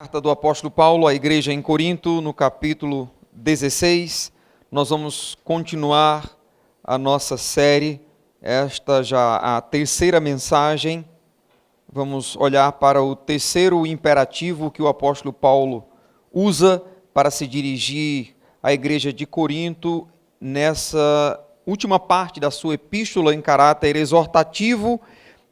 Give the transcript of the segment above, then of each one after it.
Carta do apóstolo Paulo à igreja em Corinto, no capítulo 16, nós vamos continuar a nossa série, esta já a terceira mensagem. Vamos olhar para o terceiro imperativo que o apóstolo Paulo usa para se dirigir à igreja de Corinto, nessa última parte da sua epístola em caráter exortativo.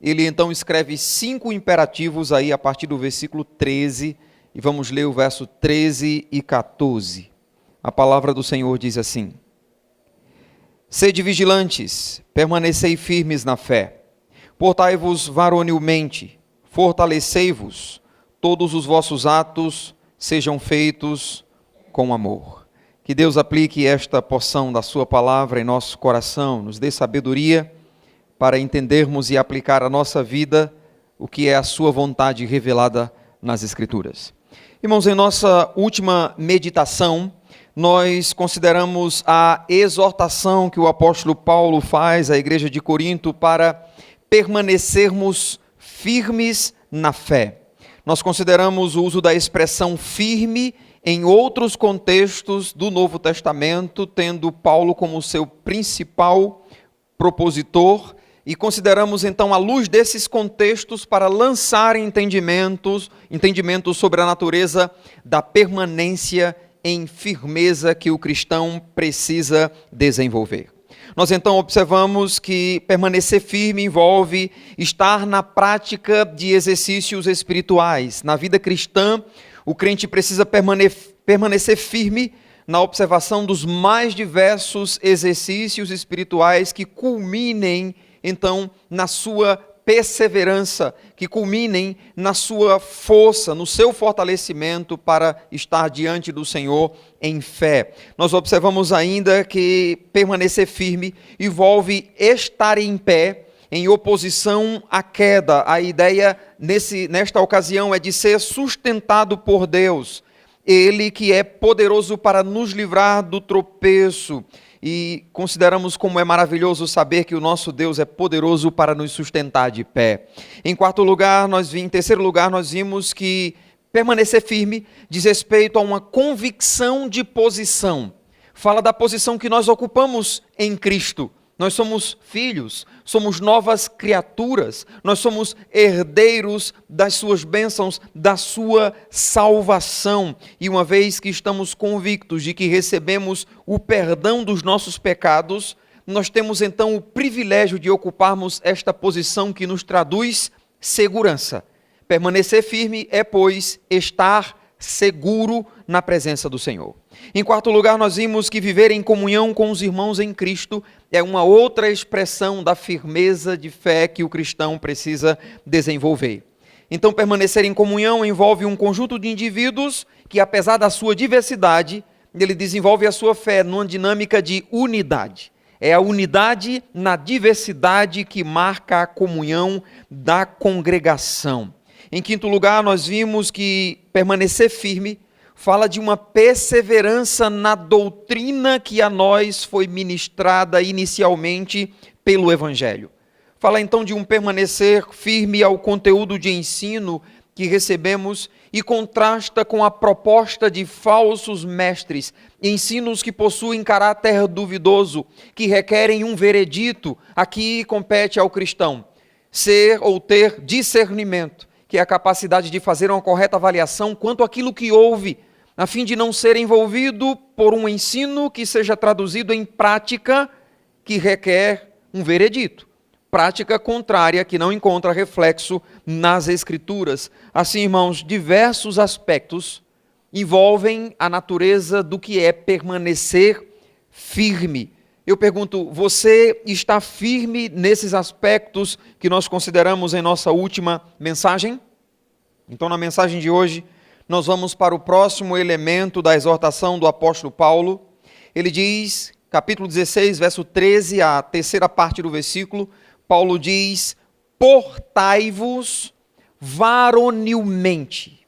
Ele então escreve 5 imperativos aí a partir do versículo 13, e vamos ler o verso 13 e 14. A palavra do Senhor diz assim: Sede vigilantes, permanecei firmes na fé, portai-vos varonilmente, fortalecei-vos, todos os vossos atos sejam feitos com amor. Que Deus aplique esta porção da sua palavra em nosso coração, nos dê sabedoria para entendermos e aplicar à nossa vida o que é a sua vontade revelada nas Escrituras. Irmãos, em nossa última meditação, nós consideramos a exortação que o apóstolo Paulo faz à igreja de Corinto para permanecermos firmes na fé. Nós consideramos o uso da expressão firme em outros contextos do Novo Testamento, tendo Paulo como seu principal propositor, e consideramos então à luz desses contextos para lançar entendimentos sobre a natureza da permanência em firmeza que o cristão precisa desenvolver. Nós então observamos que permanecer firme envolve estar na prática de exercícios espirituais. Na vida cristã, o crente precisa permanecer firme na observação dos mais diversos exercícios espirituais que culminem então na sua perseverança, que culminem na sua força, no seu fortalecimento para estar diante do Senhor em fé. Nós observamos ainda que permanecer firme envolve estar em pé em oposição à queda. A ideia nesta ocasião é de ser sustentado por Deus, Ele que é poderoso para nos livrar do tropeço. E consideramos como é maravilhoso saber que o nosso Deus é poderoso para nos sustentar de pé. Em terceiro lugar, nós vimos que permanecer firme diz respeito a uma convicção de posição. Fala da posição que nós ocupamos em Cristo. Nós somos filhos, somos novas criaturas, nós somos herdeiros das suas bênçãos, da sua salvação. E uma vez que estamos convictos de que recebemos o perdão dos nossos pecados, nós temos então o privilégio de ocuparmos esta posição que nos traduz segurança. Permanecer firme é, pois, estar seguro na presença do Senhor. Em quarto lugar, nós vimos que viver em comunhão com os irmãos em Cristo é uma outra expressão da firmeza de fé que o cristão precisa desenvolver. Então, permanecer em comunhão envolve um conjunto de indivíduos que, apesar da sua diversidade, ele desenvolve a sua fé numa dinâmica de unidade. É a unidade na diversidade que marca a comunhão da congregação. Em quinto lugar, nós vimos que permanecer firme fala de uma perseverança na doutrina que a nós foi ministrada inicialmente pelo Evangelho. Fala então de um permanecer firme ao conteúdo de ensino que recebemos e contrasta com a proposta de falsos mestres, ensinos que possuem caráter duvidoso, que requerem um veredito. Aqui compete ao cristão ser ou ter discernimento, que é a capacidade de fazer uma correta avaliação quanto àquilo que ouve, a fim de não ser envolvido por um ensino que seja traduzido em prática que requer um veredito. Prática contrária que não encontra reflexo nas Escrituras. Assim, irmãos, diversos aspectos envolvem a natureza do que é permanecer firme. Eu pergunto, você está firme nesses aspectos que nós consideramos em nossa última mensagem? Então, na mensagem de hoje, nós vamos para o próximo elemento da exortação do apóstolo Paulo. Ele diz, capítulo 16, verso 13, a terceira parte do versículo, Paulo diz: portai-vos varonilmente.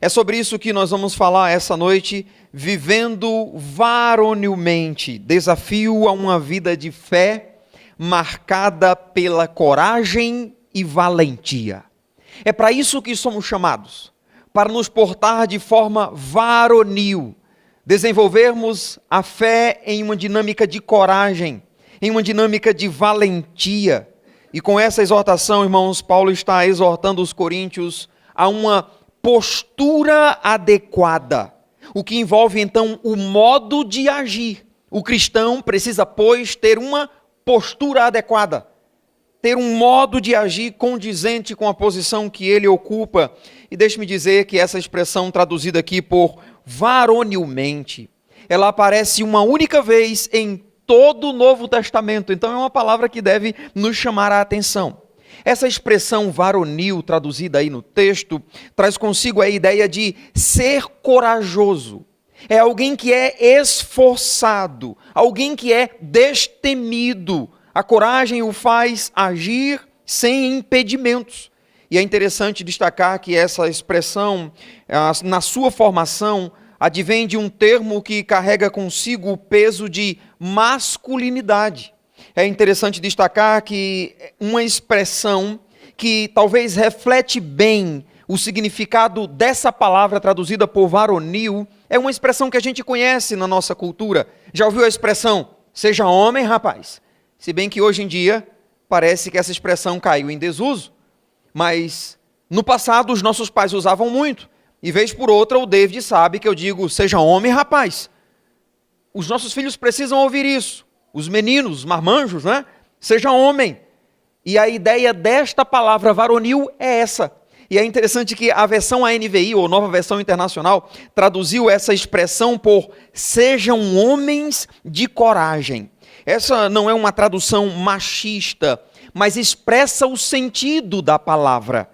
É sobre isso que nós vamos falar essa noite, vivendo varonilmente, desafio a uma vida de fé marcada pela coragem e valentia. É para isso que somos chamados, para nos portar de forma varonil, desenvolvermos a fé em uma dinâmica de coragem, em uma dinâmica de valentia. E com essa exortação, irmãos, Paulo está exortando os coríntios a uma postura adequada, o que envolve então o modo de agir. O cristão precisa, pois, ter uma postura adequada, ter um modo de agir condizente com a posição que ele ocupa. E deixe-me dizer que essa expressão traduzida aqui por varonilmente, ela aparece uma única vez em todo o Novo Testamento, então é uma palavra que deve nos chamar a atenção. Essa expressão varonil, traduzida aí no texto, traz consigo a ideia de ser corajoso. É alguém que é esforçado, alguém que é destemido. A coragem o faz agir sem impedimentos. E é interessante destacar que essa expressão, na sua formação, advém de um termo que carrega consigo o peso de masculinidade. É interessante destacar que uma expressão que talvez reflete bem o significado dessa palavra traduzida por varonil é uma expressão que a gente conhece na nossa cultura. Já ouviu a expressão, seja homem, rapaz? Se bem que hoje em dia parece que essa expressão caiu em desuso, mas no passado os nossos pais usavam muito. E vez por outra o David sabe que eu digo, seja homem, rapaz. Os nossos filhos precisam ouvir isso. Os meninos, os marmanjos, né? Seja homem. E a ideia desta palavra varonil é essa. E é interessante que a versão ANVI, ou Nova Versão Internacional, traduziu essa expressão por sejam homens de coragem. Essa não é uma tradução machista, mas expressa o sentido da palavra.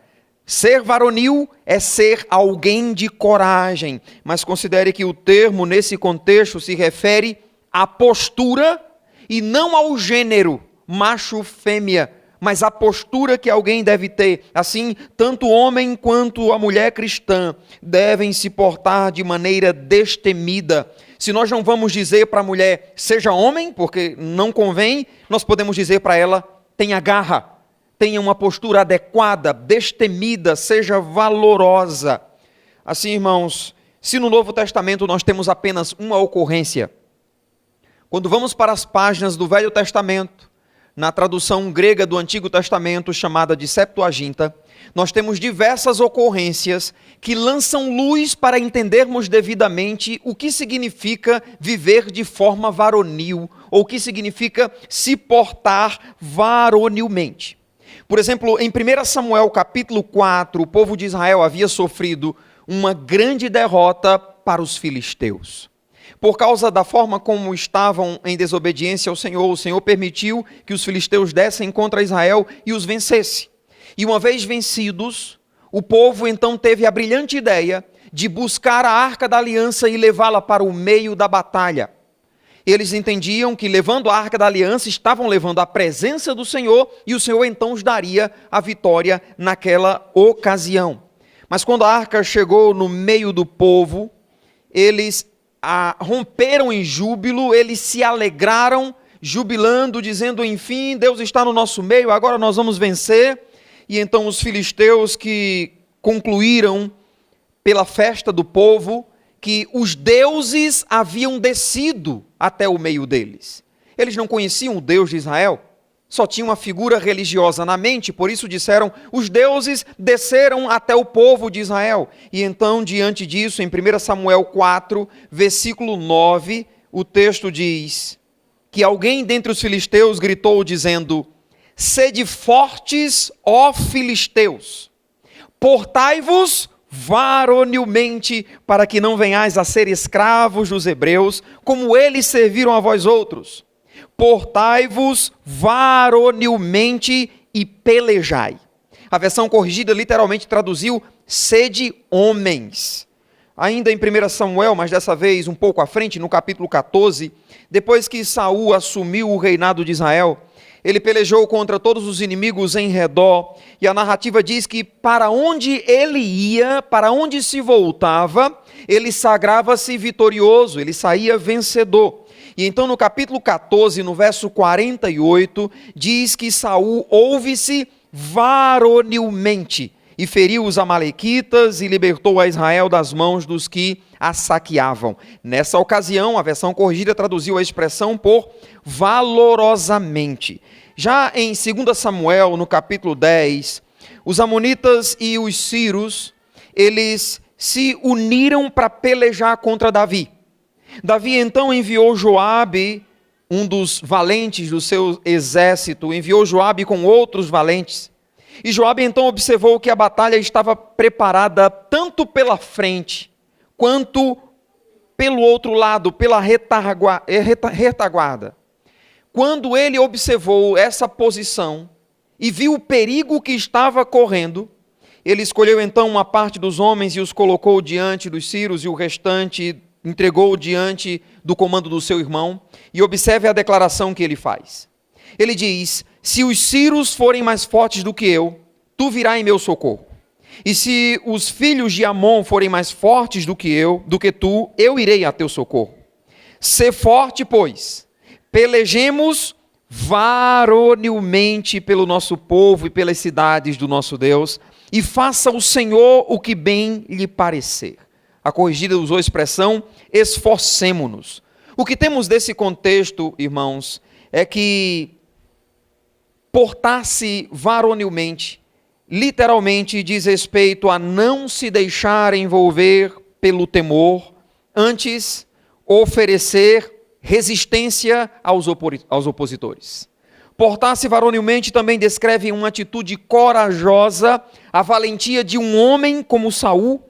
Ser varonil é ser alguém de coragem, mas considere que o termo nesse contexto se refere à postura e não ao gênero macho-fêmea, mas à postura que alguém deve ter. Assim, tanto o homem quanto a mulher cristã devem se portar de maneira destemida. Se nós não vamos dizer para a mulher, seja homem, porque não convém, nós podemos dizer para ela, tenha garra. Tenha uma postura adequada, destemida, seja valorosa. Assim, irmãos, se no Novo Testamento nós temos apenas uma ocorrência, quando vamos para as páginas do Velho Testamento, na tradução grega do Antigo Testamento, chamada de Septuaginta, nós temos diversas ocorrências que lançam luz para entendermos devidamente o que significa viver de forma varonil, ou o que significa se portar varonilmente. Por exemplo, em 1 Samuel capítulo 4, o povo de Israel havia sofrido uma grande derrota para os filisteus. Por causa da forma como estavam em desobediência ao Senhor, o Senhor permitiu que os filisteus dessem contra Israel e os vencesse. E uma vez vencidos, o povo então teve a brilhante ideia de buscar a Arca da Aliança e levá-la para o meio da batalha. Eles entendiam que levando a Arca da Aliança, estavam levando a presença do Senhor e o Senhor então os daria a vitória naquela ocasião. Mas quando a Arca chegou no meio do povo, eles romperam em júbilo, eles se alegraram, jubilando, dizendo, enfim, Deus está no nosso meio, agora nós vamos vencer. E então os filisteus que concluíram pela festa do povo, que os deuses haviam descido até o meio deles. Eles não conheciam o Deus de Israel, só tinham uma figura religiosa na mente, por isso disseram, os deuses desceram até o povo de Israel. E então, diante disso, em 1 Samuel 4, versículo 9, o texto diz que alguém dentre os filisteus gritou dizendo, sede fortes, ó filisteus, portai-vos varonilmente, para que não venhais a ser escravos dos hebreus, como eles serviram a vós outros. Portai-vos varonilmente e pelejai. A versão corrigida literalmente traduziu, sede homens. Ainda em 1 Samuel, mas dessa vez um pouco à frente, no capítulo 14, depois que Saul assumiu o reinado de Israel, ele pelejou contra todos os inimigos em redor, e a narrativa diz que para onde ele ia, para onde se voltava, ele sagrava-se vitorioso, ele saía vencedor. E então no capítulo 14, no verso 48, diz que Saul ouve-se varonilmente. e feriu os amalequitas e libertou a Israel das mãos dos que a saqueavam. Nessa ocasião, a versão corrigida traduziu a expressão por valorosamente. Já em 2 Samuel, no capítulo 10, os amonitas e os sírios, eles se uniram para pelejar contra Davi. Davi então enviou Joabe, um dos valentes do seu exército, enviou Joabe com outros valentes. E Joabe então observou que a batalha estava preparada tanto pela frente, quanto pelo outro lado, pela retaguarda. Quando ele observou essa posição e viu o perigo que estava correndo, ele escolheu então uma parte dos homens e os colocou diante dos sírios e o restante entregou diante do comando do seu irmão. E observe a declaração que ele faz. Ele diz: se os sírios forem mais fortes do que eu, tu virás em meu socorro. E se os filhos de Amon forem mais fortes do que tu, eu irei a teu socorro. Sê forte, pois, pelejemos varonilmente pelo nosso povo e pelas cidades do nosso Deus, e faça o Senhor o que bem lhe parecer. A corrigida usou a expressão esforcemo-nos. O que temos desse contexto, irmãos, é que portar-se varonilmente, literalmente diz respeito a não se deixar envolver pelo temor, antes oferecer resistência aos opositores. Portar-se varonilmente também descreve uma atitude corajosa, a valentia de um homem como Saul,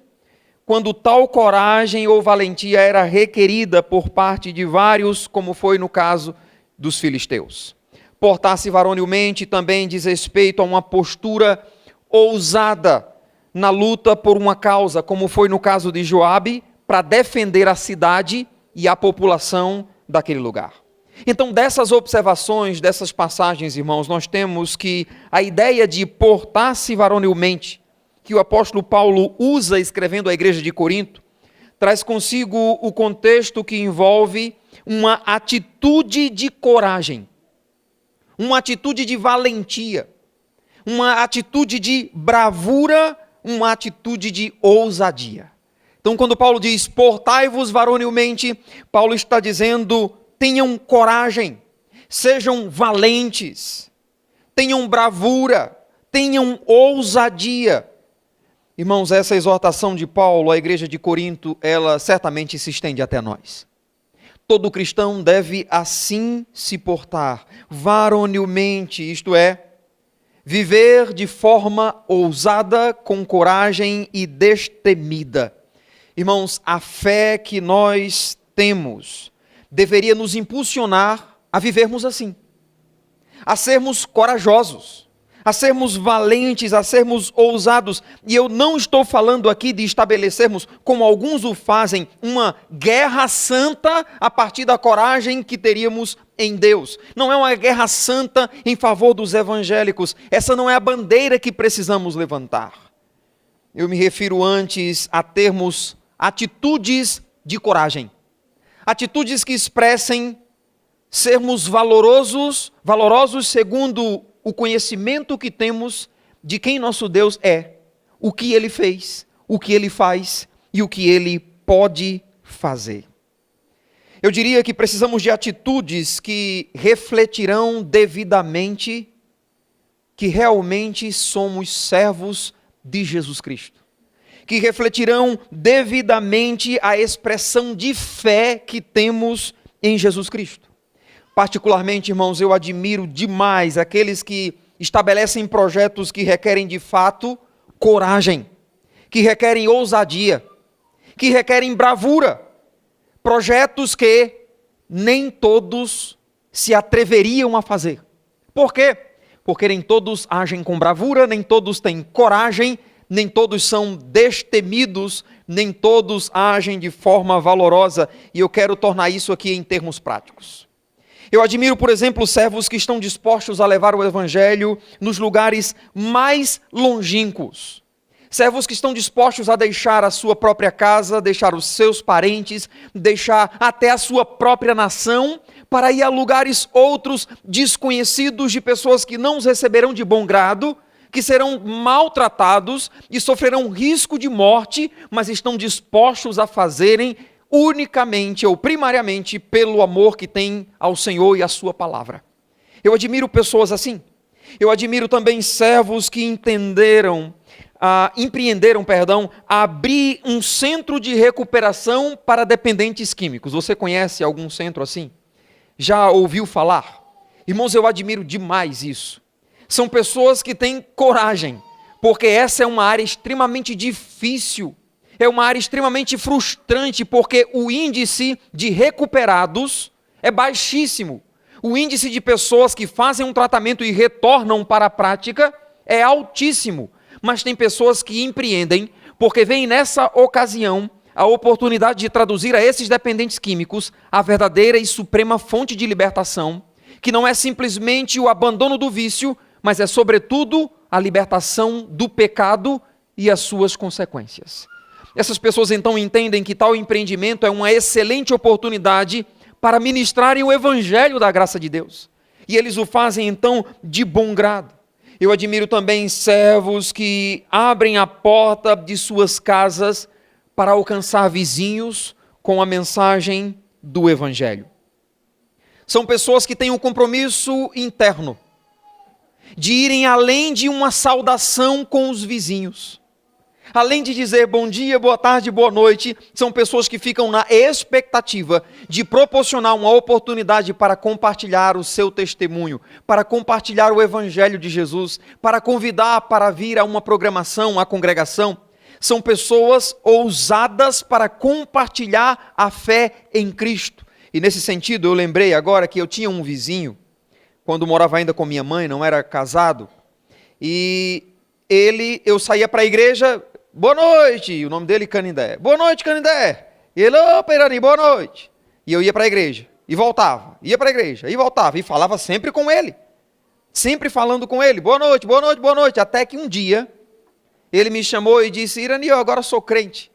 quando tal coragem ou valentia era requerida por parte de vários, como foi no caso dos filisteus. Portar-se varonilmente também diz respeito a uma postura ousada na luta por uma causa, como foi no caso de Joabe, para defender a cidade e a população daquele lugar. Então, dessas observações, dessas passagens, irmãos, nós temos que a ideia de portar-se varonilmente, que o apóstolo Paulo usa escrevendo à igreja de Corinto, traz consigo o contexto que envolve uma atitude de coragem, uma atitude de valentia, uma atitude de bravura, uma atitude de ousadia. Então, quando Paulo diz, portai-vos varonilmente, Paulo está dizendo, tenham coragem, sejam valentes, tenham bravura, tenham ousadia. Irmãos, essa exortação de Paulo à igreja de Corinto, ela certamente se estende até nós. Todo cristão deve assim se portar, varonilmente, isto é, viver de forma ousada, com coragem e destemida. Irmãos, a fé que nós temos deveria nos impulsionar a vivermos assim, a sermos corajosos, a sermos valentes, a sermos ousados. E eu não estou falando aqui de estabelecermos, como alguns o fazem, uma guerra santa a partir da coragem que teríamos em Deus. Não é uma guerra santa em favor dos evangélicos. Essa não é a bandeira que precisamos levantar. Eu me refiro antes a termos atitudes de coragem. Atitudes que expressem sermos valorosos segundo o conhecimento que temos de quem nosso Deus é, o que Ele fez, o que Ele faz e o que Ele pode fazer. Eu diria que precisamos de atitudes que refletirão devidamente que realmente somos servos de Jesus Cristo, que refletirão devidamente a expressão de fé que temos em Jesus Cristo. Particularmente, irmãos, eu admiro demais aqueles que estabelecem projetos que requerem de fato coragem, que requerem ousadia, que requerem bravura. Projetos que nem todos se atreveriam a fazer. Por quê? Porque nem todos agem com bravura, nem todos têm coragem, nem todos são destemidos, nem todos agem de forma valorosa. E eu quero tornar isso aqui em termos práticos. Eu admiro, por exemplo, servos que estão dispostos a levar o evangelho nos lugares mais longínquos. Servos que estão dispostos a deixar a sua própria casa, deixar os seus parentes, deixar até a sua própria nação, para ir a lugares outros desconhecidos de pessoas que não os receberão de bom grado, que serão maltratados e sofrerão risco de morte, mas estão dispostos a fazerem unicamente ou primariamente pelo amor que têm ao Senhor e à sua palavra. Eu admiro pessoas assim. Eu admiro também servos que empreenderam a abrir um centro de recuperação para dependentes químicos. Você conhece algum centro assim? Já ouviu falar? Irmãos, eu admiro demais isso. São pessoas que têm coragem, porque essa é uma área extremamente difícil, é uma área extremamente frustrante, porque o índice de recuperados é baixíssimo. O índice de pessoas que fazem um tratamento e retornam para a prática é altíssimo. Mas tem pessoas que empreendem, porque vem nessa ocasião a oportunidade de traduzir a esses dependentes químicos a verdadeira e suprema fonte de libertação, que não é simplesmente o abandono do vício, mas é sobretudo a libertação do pecado e as suas consequências. Essas pessoas então entendem que tal empreendimento é uma excelente oportunidade para ministrarem o evangelho da graça de Deus. E eles o fazem então de bom grado. Eu admiro também servos que abrem a porta de suas casas para alcançar vizinhos com a mensagem do evangelho. São pessoas que têm um compromisso interno de irem além de uma saudação com os vizinhos. Além de dizer bom dia, boa tarde, boa noite, são pessoas que ficam na expectativa de proporcionar uma oportunidade para compartilhar o seu testemunho, para compartilhar o evangelho de Jesus, para convidar para vir a uma programação, a congregação. São pessoas ousadas para compartilhar a fé em Cristo. E nesse sentido, eu lembrei agora que eu tinha um vizinho, quando morava ainda com minha mãe, não era casado, e eu saía para a igreja, boa noite, o nome dele Canindé, boa noite Canindé, e ele, opa Irani, boa noite, e eu ia para a igreja, e voltava, ia para a igreja, e voltava, e falava sempre com ele, sempre falando com ele, boa noite, boa noite, boa noite, até que um dia, ele me chamou e disse, Irani, eu agora sou crente.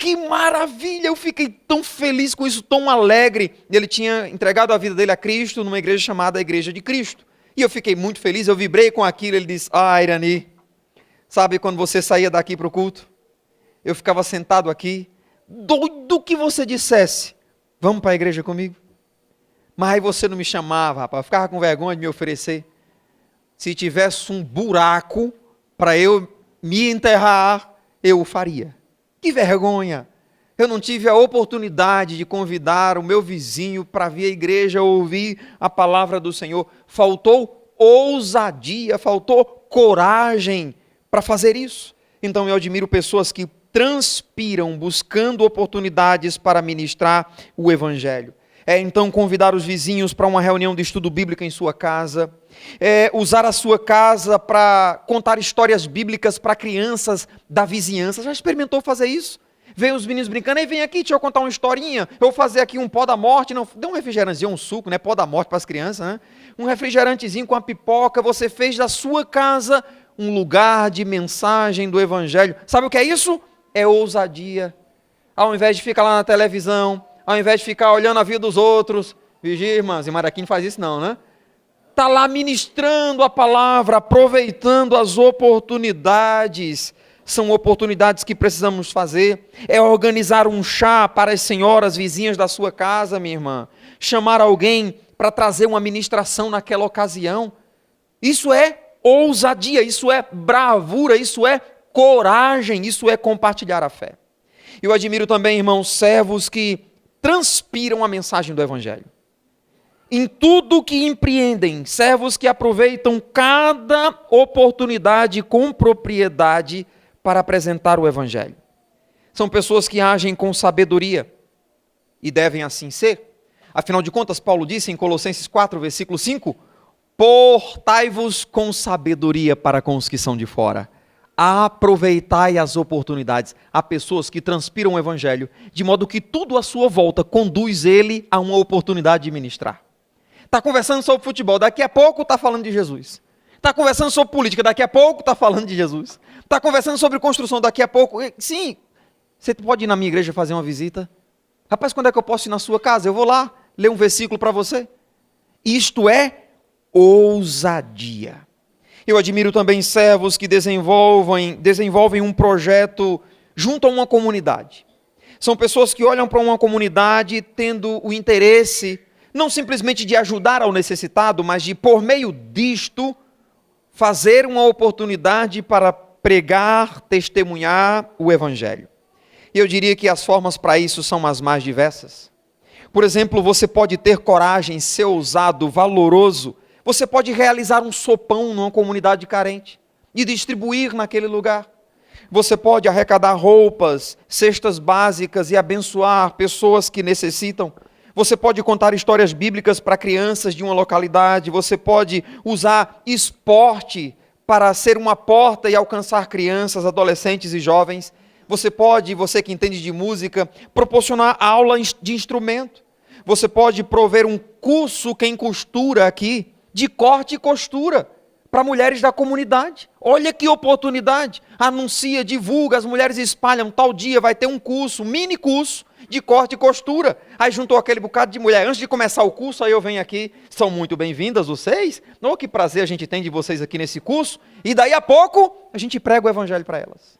Que maravilha, eu fiquei tão feliz com isso, tão alegre. Ele tinha entregado a vida dele a Cristo numa igreja chamada Igreja de Cristo. E eu fiquei muito feliz, eu vibrei com aquilo. Ele disse, Irani, sabe quando você saía daqui para o culto? Eu ficava sentado aqui, doido que você dissesse, vamos para a igreja comigo? Mas aí você não me chamava, rapaz, eu ficava com vergonha de me oferecer. Se tivesse um buraco para eu me enterrar, eu o faria. Que vergonha! Eu não tive a oportunidade de convidar o meu vizinho para vir à igreja ouvir a palavra do Senhor. Faltou ousadia, faltou coragem para fazer isso. Então eu admiro pessoas que transpiram buscando oportunidades para ministrar o evangelho. Então convidar os vizinhos para uma reunião de estudo bíblico em sua casa, usar a sua casa para contar histórias bíblicas para crianças da vizinhança. Já experimentou fazer isso? Vem os meninos brincando, vem aqui, deixa eu contar uma historinha, eu vou fazer aqui um pó da morte, não, dê um refrigerantezinho, um suco, né, pó da morte para as crianças, né? Um refrigerantezinho com a pipoca, você fez da sua casa um lugar de mensagem do evangelho. Sabe o que é isso? É ousadia. Ao invés de ficar lá na televisão, ao invés de ficar olhando a vida dos outros, vigia, irmãs, e Maraquim não faz isso não, né? Está lá ministrando a palavra, aproveitando as oportunidades. São oportunidades que precisamos fazer. É organizar um chá para as senhoras vizinhas da sua casa, minha irmã. Chamar alguém para trazer uma ministração naquela ocasião. Isso é ousadia, isso é bravura, isso é coragem, isso é compartilhar a fé. Eu admiro também, irmãos, servos que transpiram a mensagem do evangelho. Em tudo que empreendem, servos que aproveitam cada oportunidade com propriedade para apresentar o evangelho. São pessoas que agem com sabedoria e devem assim ser. Afinal de contas, Paulo disse em Colossenses 4, versículo 5, portai-vos com sabedoria para com os que são de fora. Aproveitai as oportunidades. Há pessoas que transpiram o evangelho, de modo que tudo à sua volta conduz ele a uma oportunidade de ministrar. Está conversando sobre futebol, daqui a pouco está falando de Jesus. Está conversando sobre política, daqui a pouco está falando de Jesus. Está conversando sobre construção, daqui a pouco... Sim, você pode ir na minha igreja fazer uma visita? Rapaz, quando é que eu posso ir na sua casa? Eu vou lá ler um versículo para você. Isto é ousadia. Eu admiro também servos que desenvolvem um projeto junto a uma comunidade. São pessoas que olham para uma comunidade tendo o interesse, não simplesmente de ajudar ao necessitado, mas de, por meio disto, fazer uma oportunidade para pregar, testemunhar o Evangelho. E eu diria que as formas para isso são as mais diversas. Por exemplo, você pode ter coragem, ser ousado, valoroso. Você pode realizar um sopão numa comunidade carente e distribuir naquele lugar. Você pode arrecadar roupas, cestas básicas e abençoar pessoas que necessitam. Você pode contar histórias bíblicas para crianças de uma localidade. Você pode usar esporte para ser uma porta e alcançar crianças, adolescentes e jovens. Você pode, você que entende de música, proporcionar aula de instrumento. Você pode prover um curso, quem costura aqui, de corte e costura, para mulheres da comunidade. Olha que oportunidade. Anuncia, divulga, as mulheres espalham, tal dia vai ter um curso, um mini curso de corte e costura. Aí juntou aquele bocado de mulher. Antes de começar o curso, aí eu venho aqui, são muito bem-vindas vocês. Oh, que prazer a gente tem de vocês aqui nesse curso. E daí a pouco, a gente prega o evangelho para elas.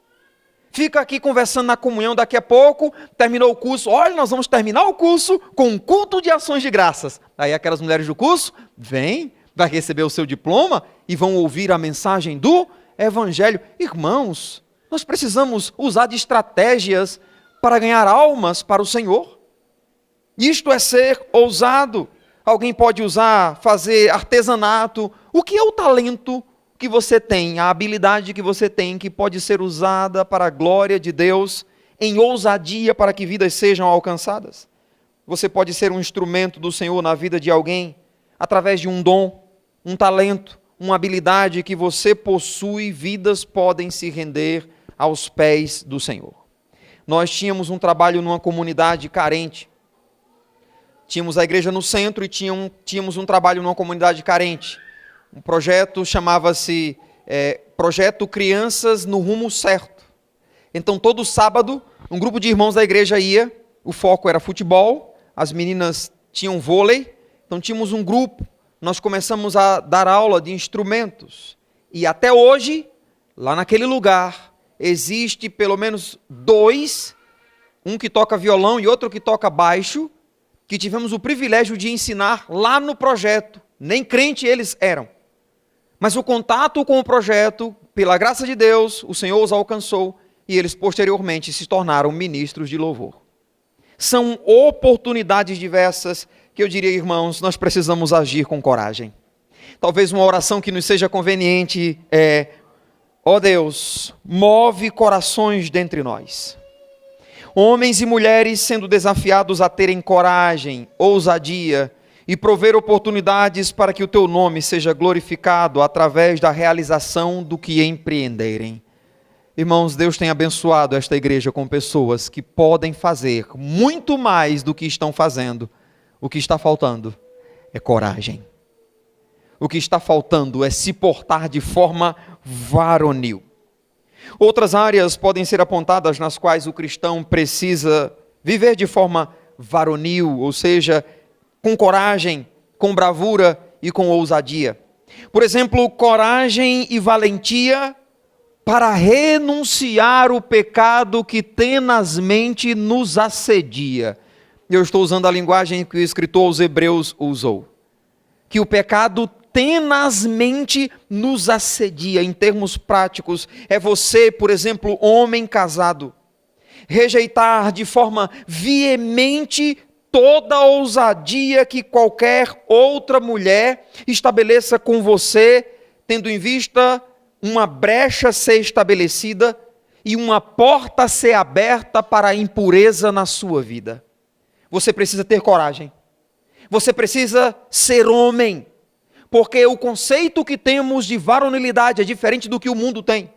Fica aqui conversando na comunhão, daqui a pouco, terminou o curso. Olha, nós vamos terminar o curso com um culto de ações de graças. Aí aquelas mulheres do curso, vem, vai receber o seu diploma e vão ouvir a mensagem do evangelho. Irmãos, nós precisamos usar de estratégias para ganhar almas para o Senhor. Isto é ser ousado. Alguém pode fazer artesanato. O que é o talento que você tem, a habilidade que você tem, que pode ser usada para a glória de Deus, em ousadia para que vidas sejam alcançadas? Você pode ser um instrumento do Senhor na vida de alguém, através de um dom, um talento, uma habilidade que você possui, vidas podem se render aos pés do Senhor. Nós tínhamos um trabalho numa comunidade carente. Tínhamos a igreja no centro e tínhamos um trabalho numa comunidade carente. Um projeto chamava-se Projeto Crianças no Rumo Certo. Então, todo sábado, um grupo de irmãos da igreja ia, o foco era futebol, as meninas tinham vôlei, então tínhamos um grupo, nós começamos a dar aula de instrumentos. E até hoje, lá naquele lugar, existe pelo menos dois, um que toca violão e outro que toca baixo, que tivemos o privilégio de ensinar lá no projeto. Nem crente eles eram. Mas o contato com o projeto, pela graça de Deus, o Senhor os alcançou e eles posteriormente se tornaram ministros de louvor. São oportunidades diversas que eu diria, irmãos, nós precisamos agir com coragem. Talvez uma oração que nos seja conveniente é: ó Deus, move corações dentre nós. Homens e mulheres sendo desafiados a terem coragem, ousadia, e prover oportunidades para que o teu nome seja glorificado através da realização do que empreenderem. Irmãos, Deus tem abençoado esta igreja com pessoas que podem fazer muito mais do que estão fazendo. O que está faltando é coragem. O que está faltando é se portar de forma varonil. Outras áreas podem ser apontadas nas quais o cristão precisa viver de forma varonil, ou seja, com coragem, com bravura e com ousadia. Por exemplo, coragem e valentia para renunciar o pecado que tenazmente nos assedia. Eu estou usando a linguagem que o escritor aos Hebreus usou. Que o pecado tenazmente nos assedia. Em termos práticos, é você, por exemplo, homem casado, rejeitar de forma veemente toda a ousadia que qualquer outra mulher estabeleça com você, tendo em vista uma brecha ser estabelecida e uma porta ser aberta para a impureza na sua vida. Você precisa ter coragem. Você precisa ser homem, porque o conceito que temos de varonilidade é diferente do que o mundo tem.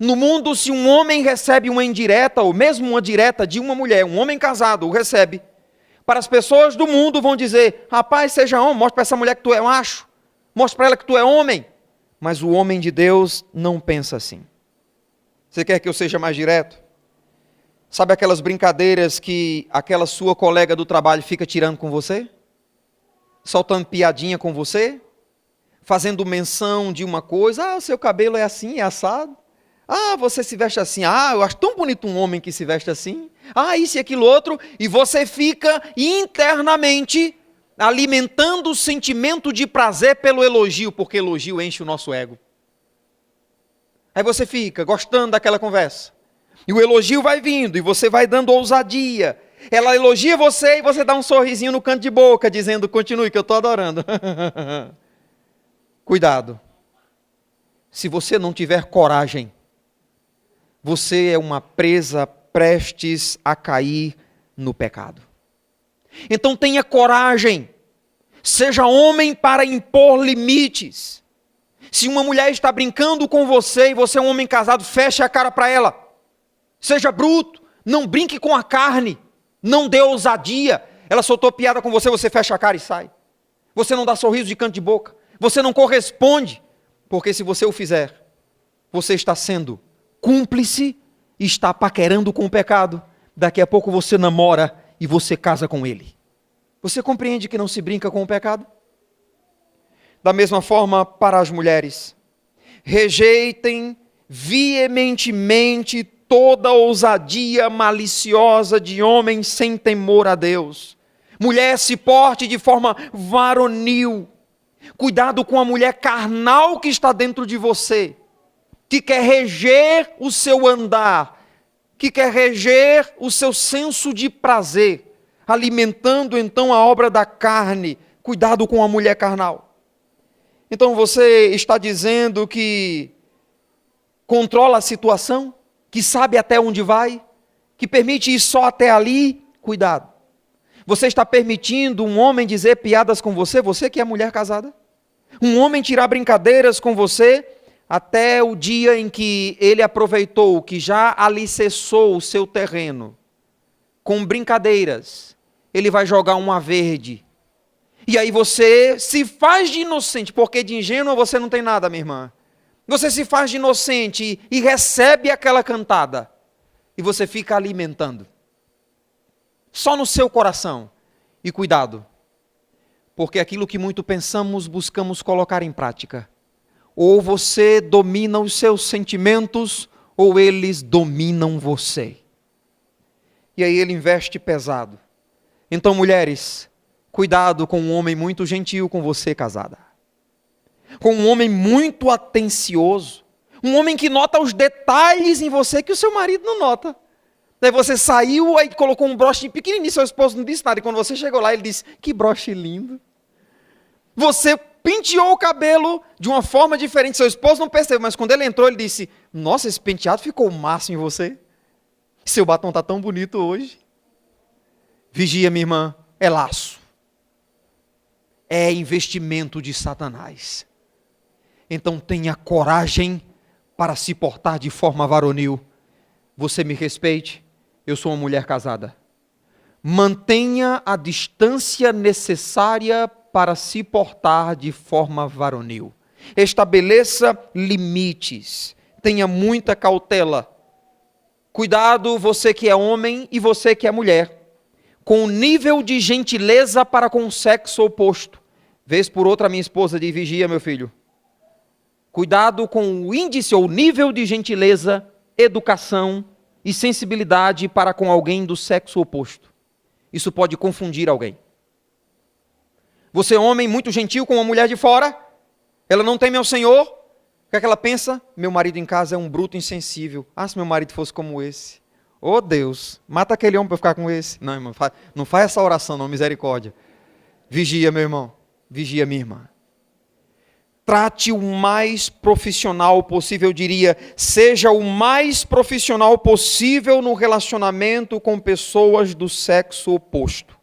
No mundo, se um homem recebe uma indireta, ou mesmo uma direta de uma mulher, um homem casado o recebe, para as pessoas do mundo vão dizer: rapaz, seja homem, mostra para essa mulher que tu é macho, mostra para ela que tu é homem. Mas o homem de Deus não pensa assim. Você quer que eu seja mais direto? Sabe aquelas brincadeiras que aquela sua colega do trabalho fica tirando com você? Soltando piadinha com você? fazendo menção de uma coisa. Ah, o seu cabelo é assim, é assado. Ah, você se veste assim. Ah, eu acho tão bonito um homem que se veste assim. Ah, isso e aquilo outro. E você fica internamente alimentando o sentimento de prazer pelo elogio, porque elogio enche o nosso ego. Aí você fica gostando daquela conversa. E o elogio vai vindo, e você vai dando ousadia. Ela elogia você e você dá um sorrisinho no canto de boca, dizendo, continue que eu estou adorando. Cuidado. Se você não tiver coragem, você é uma presa prestes a cair no pecado. Então tenha coragem. Seja homem para impor limites. Se uma mulher está brincando com você e você é um homem casado, feche a cara para ela. Seja bruto, não brinque com a carne, não dê ousadia. Ela soltou piada com você, você fecha a cara e sai. Você não dá sorriso de canto de boca, você não corresponde, porque se você o fizer, você está sendo cúmplice e está paquerando com o pecado. Daqui a pouco você namora e você casa com ele. Você compreende que não se brinca com o pecado? Da mesma forma, para as mulheres, rejeitem veementemente toda ousadia maliciosa de homens sem temor a Deus. Mulher, se porte de forma varonil. Cuidado com a mulher carnal que está dentro de você, que quer reger o seu andar, que quer reger o seu senso de prazer, alimentando então a obra da carne. Cuidado com a mulher carnal. Então você está dizendo que controla a situação, que sabe até onde vai, que permite ir só até ali. Cuidado. Você está permitindo um homem dizer piadas com você, você que é mulher casada? Um homem tirar brincadeiras com você, até o dia em que ele aproveitou, que já alicerçou o seu terreno, com brincadeiras, ele vai jogar uma verde. E aí você se faz de inocente, porque de ingênua você não tem nada, minha irmã. Você se faz de inocente e recebe aquela cantada. E você fica alimentando. Só no seu coração. E cuidado. Porque aquilo que muito pensamos, buscamos colocar em prática. Ou você domina os seus sentimentos, ou eles dominam você. E aí ele investe pesado. Então, mulheres, cuidado com um homem muito gentil com você, casada. Com um homem muito atencioso. Um homem que nota os detalhes em você que o seu marido não nota. Daí você saiu, aí colocou um broche pequenininho, seu esposo não disse nada. E quando você chegou lá, ele disse, que broche lindo. Você penteou o cabelo de uma forma diferente, seu esposo não percebeu, mas quando ele entrou, ele disse, nossa, esse penteado ficou massa em você. Seu batom está tão bonito hoje. Vigia, minha irmã, é laço. É investimento de Satanás. Então tenha coragem para se portar de forma varonil. Você me respeite, eu sou uma mulher casada. Mantenha a distância necessária para se portar de forma varonil. Estabeleça limites. Tenha muita cautela. Cuidado, você que é homem e você que é mulher, com o nível de gentileza para com o sexo oposto. Vez por outra, minha esposa diz, vigia, meu filho. Cuidado com o índice ou nível de gentileza, educação e sensibilidade para com alguém do sexo oposto. Isso pode confundir alguém. Você, homem, muito gentil com uma mulher de fora, ela não teme ao Senhor, o que é que ela pensa? Meu marido em casa é um bruto insensível. Ah, se meu marido fosse como esse. Oh Deus, mata aquele homem para ficar com esse. Não, irmão, não faz essa oração, não, misericórdia. Vigia, meu irmão. Vigia, minha irmã. Trate o mais profissional possível, eu diria, seja o mais profissional possível no relacionamento com pessoas do sexo oposto.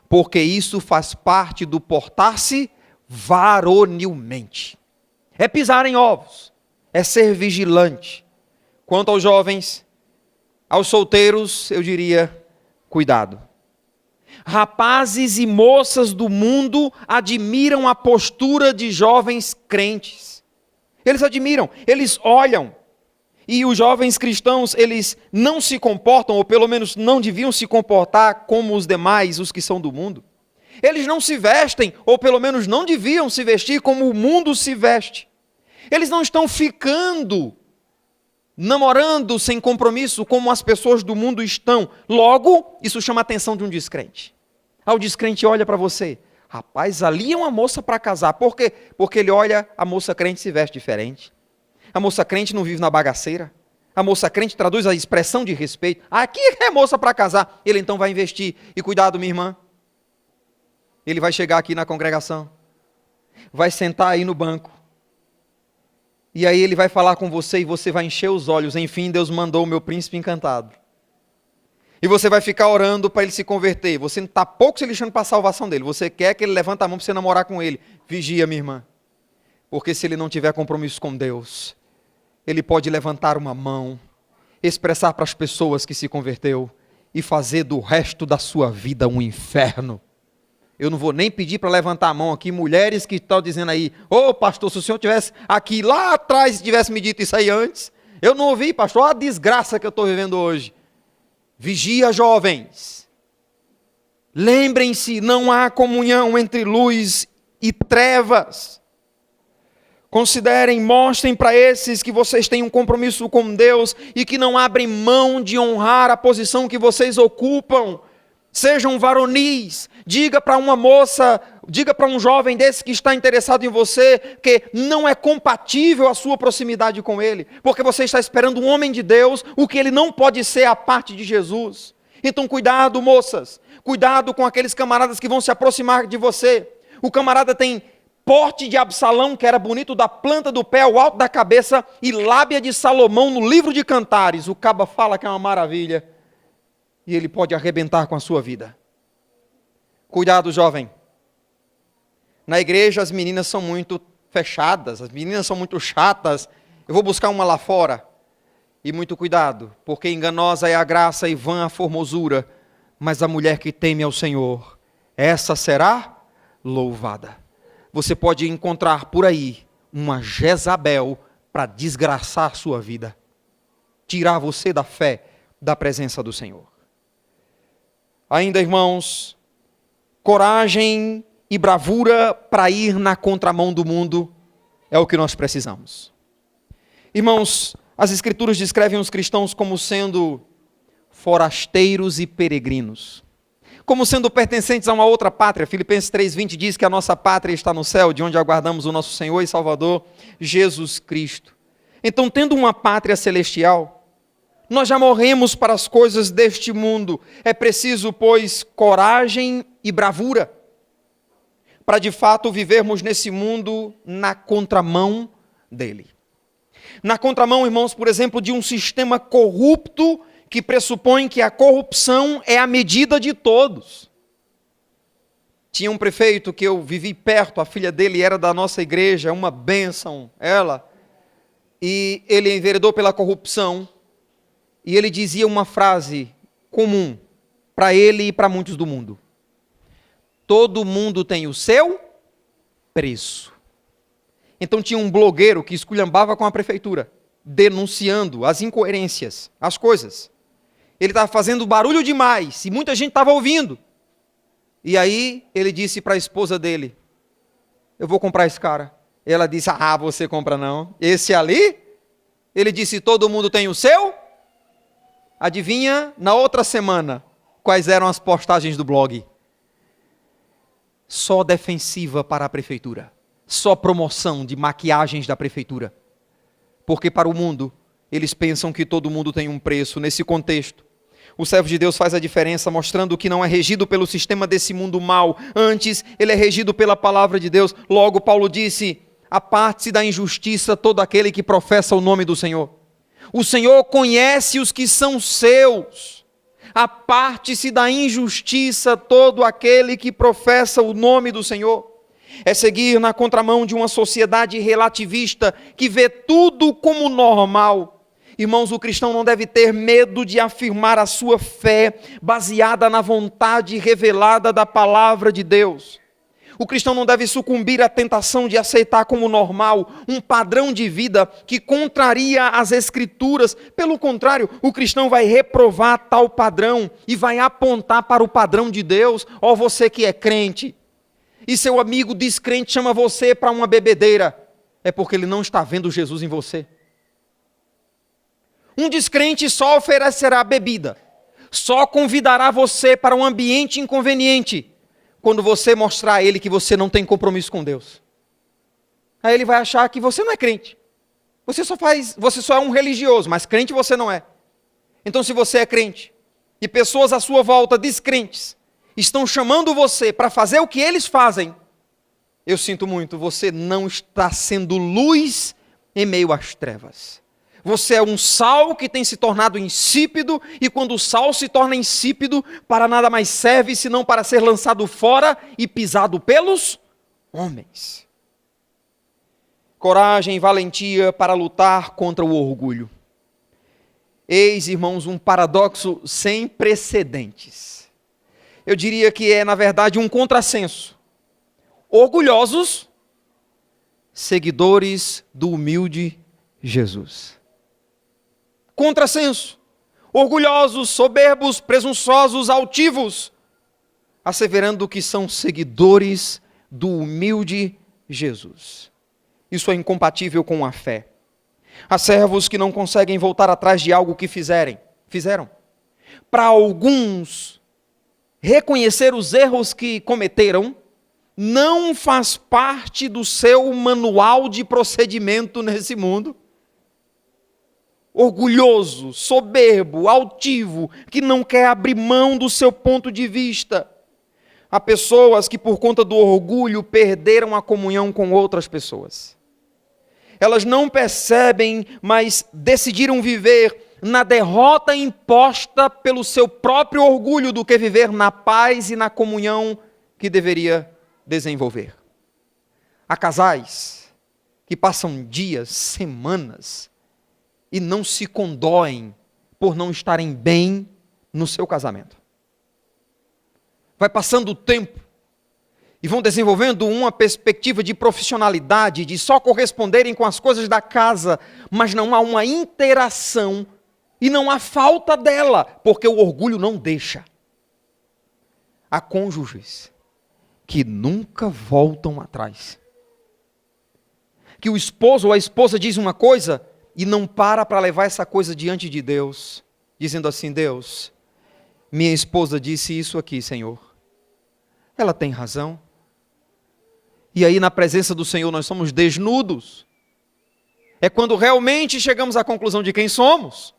Porque isso faz parte do portar-se varonilmente. É pisar em ovos, é ser vigilante. Quanto aos jovens, aos solteiros, eu diria, cuidado. Rapazes e moças do mundo admiram a postura de jovens crentes. Eles admiram, eles olham. E os jovens cristãos, eles não se comportam, ou pelo menos não deviam se comportar como os demais, os que são do mundo. Eles não se vestem, ou pelo menos não deviam se vestir como o mundo se veste. Eles não estão ficando, namorando sem compromisso como as pessoas do mundo estão. Logo, isso chama a atenção de um descrente. O descrente olha para você. Rapaz, ali é uma moça para casar. Por quê? Porque ele olha, a moça crente se veste diferente. A moça crente não vive na bagaceira. A moça crente traduz a expressão de respeito. Aqui é moça para casar. Ele então vai investir. E cuidado, minha irmã. Ele vai chegar aqui na congregação. Vai sentar aí no banco. E aí ele vai falar com você e você vai encher os olhos. Enfim, Deus mandou o meu príncipe encantado. E você vai ficar orando para ele se converter. Você não está pouco se lixando para a salvação dele. Você quer que ele levante a mão para você namorar com ele. Vigia, minha irmã. Porque se ele não tiver compromisso com Deus, ele pode levantar uma mão, expressar para as pessoas que se converteu e fazer do resto da sua vida um inferno. Eu não vou nem pedir para levantar a mão aqui, mulheres que estão dizendo aí, pastor, se o senhor tivesse aqui lá atrás, tivesse me dito isso aí antes, eu não ouvi, pastor, olha a desgraça que eu estou vivendo hoje. Vigia, jovens. Lembrem-se, não há comunhão entre luz e trevas. Considerem, mostrem para esses que vocês têm um compromisso com Deus e que não abrem mão de honrar a posição que vocês ocupam. Sejam varonis. Diga para uma moça, diga para um jovem desse que está interessado em você que não é compatível a sua proximidade com ele, porque você está esperando um homem de Deus, o que ele não pode ser a parte de Jesus. Então cuidado, moças, cuidado com aqueles camaradas que vão se aproximar de você. O camarada tem porte de Absalão, que era bonito da planta do pé ao alto da cabeça, e lábia de Salomão no livro de Cantares. O caba fala que é uma maravilha, e ele pode arrebentar com a sua vida. Cuidado, jovem. Na igreja as meninas são muito fechadas, as meninas são muito chatas. Eu vou buscar uma lá fora. E muito cuidado, porque enganosa é a graça e vã a formosura, mas a mulher que teme ao Senhor, essa será louvada. Você pode encontrar por aí uma Jezabel para desgraçar sua vida, tirar você da fé, da presença do Senhor. Ainda, irmãos, coragem e bravura para ir na contramão do mundo é o que nós precisamos. Irmãos, as Escrituras descrevem os cristãos como sendo forasteiros e peregrinos, como sendo pertencentes a uma outra pátria. Filipenses 3:20 diz que a nossa pátria está no céu, de onde aguardamos o nosso Senhor e Salvador, Jesus Cristo. Então, tendo uma pátria celestial, nós já morremos para as coisas deste mundo. É preciso, pois, coragem e bravura para de fato vivermos nesse mundo na contramão dele. Na contramão, irmãos, por exemplo, de um sistema corrupto que pressupõe que a corrupção é a medida de todos. Tinha um prefeito que eu vivi perto, a filha dele era da nossa igreja, uma bênção, ela, e ele enveredou pela corrupção. E ele dizia uma frase comum para ele e para muitos do mundo: todo mundo tem o seu preço. Então tinha um blogueiro que esculhambava com a prefeitura, denunciando as incoerências, as coisas. Ele estava fazendo barulho demais e muita gente estava ouvindo. E aí ele disse para a esposa dele: eu vou comprar esse cara. Ela disse: você compra não. Esse ali? Ele disse: todo mundo tem o seu. Adivinha, na outra semana, quais eram as postagens do blog? Só defensiva para a prefeitura. Só promoção de maquiagens da prefeitura. Porque para o mundo, eles pensam que todo mundo tem um preço. Nesse contexto, o servo de Deus faz a diferença, mostrando que não é regido pelo sistema desse mundo mau. Antes, ele é regido pela palavra de Deus. Logo, Paulo disse: aparte-se da injustiça todo aquele que professa o nome do Senhor. O Senhor conhece os que são seus. Aparte-se da injustiça todo aquele que professa o nome do Senhor. É seguir na contramão de uma sociedade relativista que vê tudo como normal. Irmãos, o cristão não deve ter medo de afirmar a sua fé baseada na vontade revelada da palavra de Deus. O cristão não deve sucumbir à tentação de aceitar como normal um padrão de vida que contraria as Escrituras. Pelo contrário, o cristão vai reprovar tal padrão e vai apontar para o padrão de Deus. Ó, você que é crente, e seu amigo descrente chama você para uma bebedeira, é porque ele não está vendo Jesus em você. Um descrente só oferecerá bebida, só convidará você para um ambiente inconveniente, quando você mostrar a ele que você não tem compromisso com Deus. Aí ele vai achar que você não é crente. Você só é um religioso, mas crente você não é. Então, se você é crente, e pessoas à sua volta descrentes estão chamando você para fazer o que eles fazem, eu sinto muito, você não está sendo luz em meio às trevas. Você é um sal que tem se tornado insípido, e quando o sal se torna insípido, para nada mais serve senão para ser lançado fora e pisado pelos homens. Coragem e valentia para lutar contra o orgulho. Eis, irmãos, um paradoxo sem precedentes. Eu diria que é, na verdade, um contrassenso. Orgulhosos, seguidores do humilde Jesus. Contrassenso. Orgulhosos, soberbos, presunçosos, altivos, asseverando que são seguidores do humilde Jesus. Isso é incompatível com a fé. Há servos que não conseguem voltar atrás de algo que fizeram. Para alguns, reconhecer os erros que cometeram não faz parte do seu manual de procedimento nesse mundo. Orgulhoso, soberbo, altivo, que não quer abrir mão do seu ponto de vista. Há pessoas que, por conta do orgulho, perderam a comunhão com outras pessoas. Elas não percebem, mas decidiram viver na derrota imposta pelo seu próprio orgulho do que viver na paz e na comunhão que deveria desenvolver. Há casais que passam dias, semanas, e não se condoem por não estarem bem no seu casamento. Vai passando o tempo e vão desenvolvendo uma perspectiva de profissionalidade, de só corresponderem com as coisas da casa, mas não há uma interação e não há falta dela, porque o orgulho não deixa. Há cônjuges que nunca voltam atrás. Que o esposo ou a esposa diz uma coisa e não para levar essa coisa diante de Deus, dizendo assim: Deus, minha esposa disse isso aqui, Senhor. Ela tem razão. E aí, na presença do Senhor, nós somos desnudos. É quando realmente chegamos à conclusão de quem somos.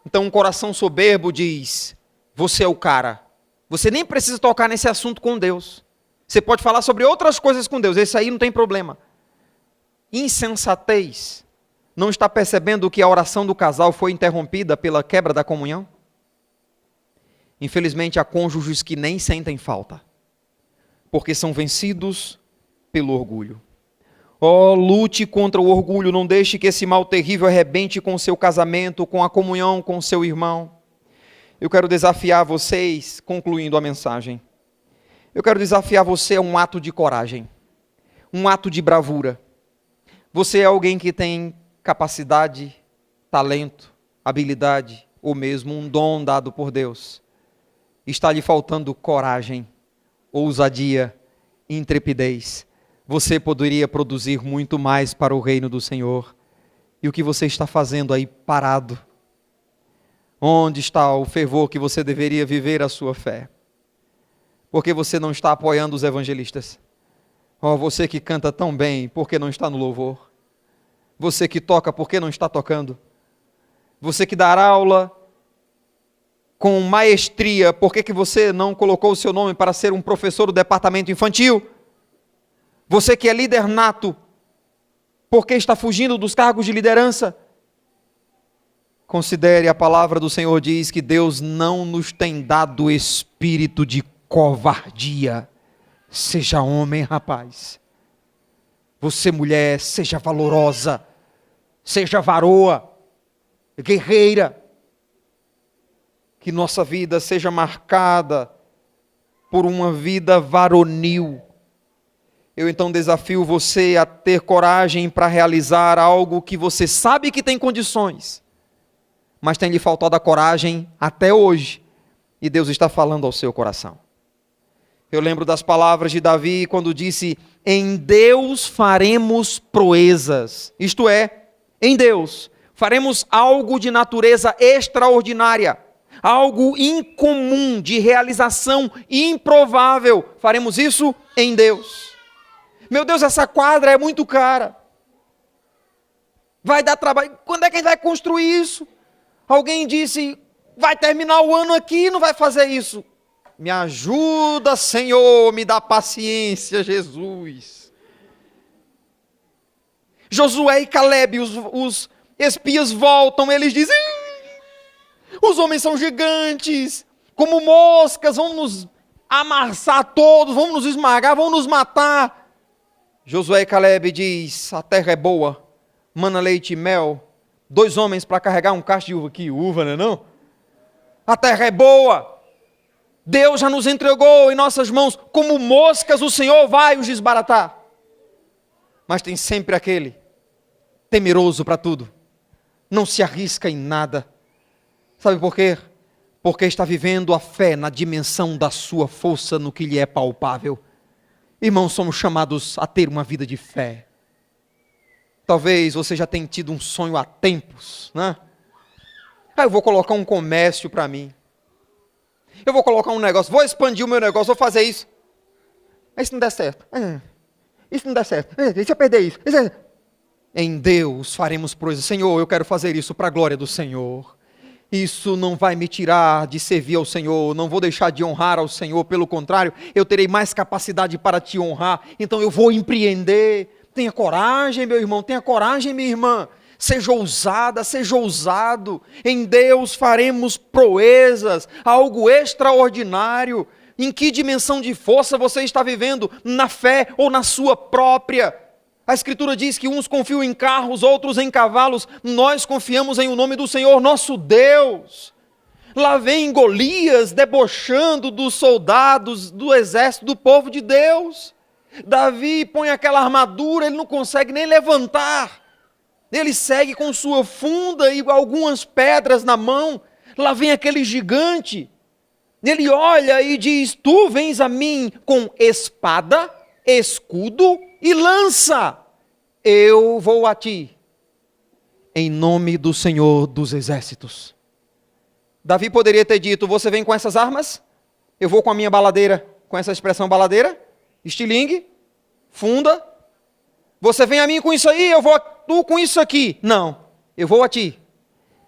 Então, um coração soberbo diz: você é o cara. Você nem precisa tocar nesse assunto com Deus. Você pode falar sobre outras coisas com Deus, esse aí não tem problema. Insensatez. Não está percebendo que a oração do casal foi interrompida pela quebra da comunhão? Infelizmente, há cônjuges que nem sentem falta, porque são vencidos pelo orgulho. Lute contra o orgulho, não deixe que esse mal terrível arrebente com o seu casamento, com a comunhão com o seu irmão. Eu quero desafiar vocês, concluindo a mensagem, eu quero desafiar você a um ato de coragem, um ato de bravura. Você é alguém que tem capacidade, talento, habilidade, ou mesmo um dom dado por Deus. Está lhe faltando coragem, ousadia, intrepidez. Você poderia produzir muito mais para o reino do Senhor. E o que você está fazendo aí parado? Onde está o fervor que você deveria viver a sua fé? Porque você não está apoiando os evangelistas. Você que canta tão bem, por que não está no louvor? Você que toca, por que não está tocando? Você que dá aula com maestria, por que você não colocou o seu nome para ser um professor do departamento infantil? Você que é líder nato, por que está fugindo dos cargos de liderança? Considere, a palavra do Senhor diz que Deus não nos tem dado espírito de covardia. Seja homem, rapaz. Você, mulher, seja valorosa, seja varoa, guerreira. Que nossa vida seja marcada por uma vida varonil. Eu então desafio você a ter coragem para realizar algo que você sabe que tem condições, mas tem lhe faltado a coragem até hoje, e Deus está falando ao seu coração. Eu lembro das palavras de Davi quando disse: em Deus faremos proezas, isto é, em Deus faremos algo de natureza extraordinária, algo incomum, de realização improvável. Faremos isso em Deus. Meu Deus, essa quadra é muito cara. Vai dar trabalho. Quando é que a gente vai construir isso? Alguém disse, vai terminar o ano aqui e não vai fazer isso. Me ajuda, Senhor, me dá paciência, Jesus. Josué e Caleb, os espias voltam, eles dizem, os homens são gigantes, como moscas, vão nos amassar todos, vão nos esmagar, vão nos matar. Josué e Caleb diz, a terra é boa, mana, leite e mel. 2 homens para carregar um cacho de uva. Que uva, não é não? A terra é boa. Deus já nos entregou em nossas mãos. Como moscas o Senhor vai os desbaratar. Mas tem sempre aquele temeroso para tudo. Não se arrisca em nada. Sabe por quê? Porque está vivendo a fé na dimensão da sua força, no que lhe é palpável. Irmãos, somos chamados a ter uma vida de fé. Talvez você já tenha tido um sonho há tempos, né? Eu vou colocar um comércio para mim. Eu vou colocar um negócio, vou expandir o meu negócio, vou fazer isso. Mas isso não der certo. Isso não der certo. Deixa eu perder isso. Em Deus faremos proezas. Senhor, eu quero fazer isso para a glória do Senhor. Isso não vai me tirar de servir ao Senhor, não vou deixar de honrar ao Senhor, pelo contrário, eu terei mais capacidade para te honrar, então eu vou empreender. Tenha coragem, meu irmão, tenha coragem, minha irmã, seja ousada, seja ousado, em Deus faremos proezas, algo extraordinário. Em que dimensão de força você está vivendo? Na fé ou na sua própria? A Escritura diz que uns confiam em carros, outros em cavalos. Nós confiamos em o nome do Senhor, nosso Deus. Lá vem Golias debochando dos soldados, do exército do povo de Deus. Davi põe aquela armadura, ele não consegue nem levantar. Ele segue com sua funda e algumas pedras na mão. Lá vem aquele gigante. Ele olha e diz, tu vens a mim com espada, escudo e lança, eu vou a ti, em nome do Senhor dos Exércitos. Davi poderia ter dito, você vem com essas armas? Eu vou com a minha baladeira, com essa expressão baladeira, estilingue, funda. Você vem a mim com isso aí, eu vou a tu com isso aqui. Não, eu vou a ti,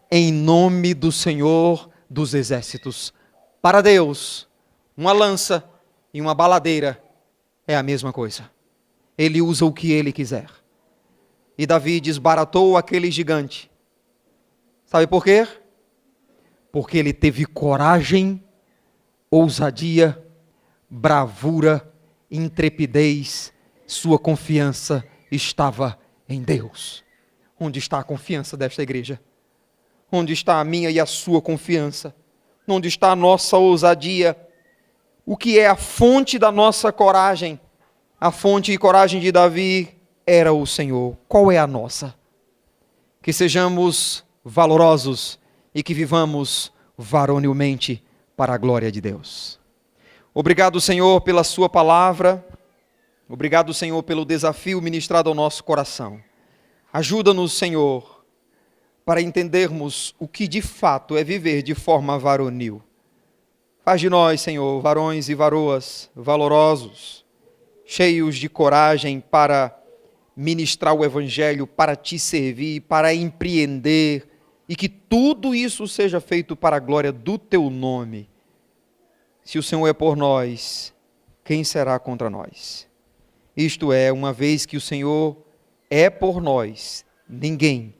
em nome do Senhor dos Exércitos. Para Deus, uma lança e uma baladeira é a mesma coisa. Ele usa o que ele quiser. E Davi desbaratou aquele gigante. Sabe por quê? Porque ele teve coragem, ousadia, bravura, intrepidez. Sua confiança estava em Deus. Onde está a confiança desta igreja? Onde está a minha e a sua confiança? Onde está a nossa ousadia? O que é a fonte da nossa coragem? A fonte e coragem de Davi era o Senhor. Qual é a nossa? Que sejamos valorosos e que vivamos varonilmente para a glória de Deus. Obrigado, Senhor, pela sua palavra. Obrigado, Senhor, pelo desafio ministrado ao nosso coração. Ajuda-nos, Senhor, para entendermos o que de fato é viver de forma varonil. Faz de nós, Senhor, varões e varoas valorosos, cheios de coragem para ministrar o Evangelho, para te servir, para empreender, e que tudo isso seja feito para a glória do teu nome. Se o Senhor é por nós, quem será contra nós? Isto é, uma vez que o Senhor é por nós, ninguém,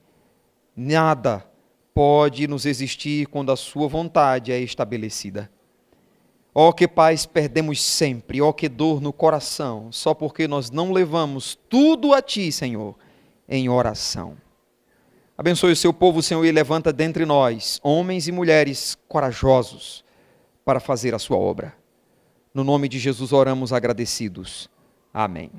nada pode nos existir quando a sua vontade é estabelecida. Ó que paz perdemos sempre, ó que dor no coração, só porque nós não levamos tudo a Ti, Senhor, em oração. Abençoe o seu povo, Senhor, e levanta dentre nós homens e mulheres corajosos para fazer a sua obra. No nome de Jesus oramos agradecidos. Amém.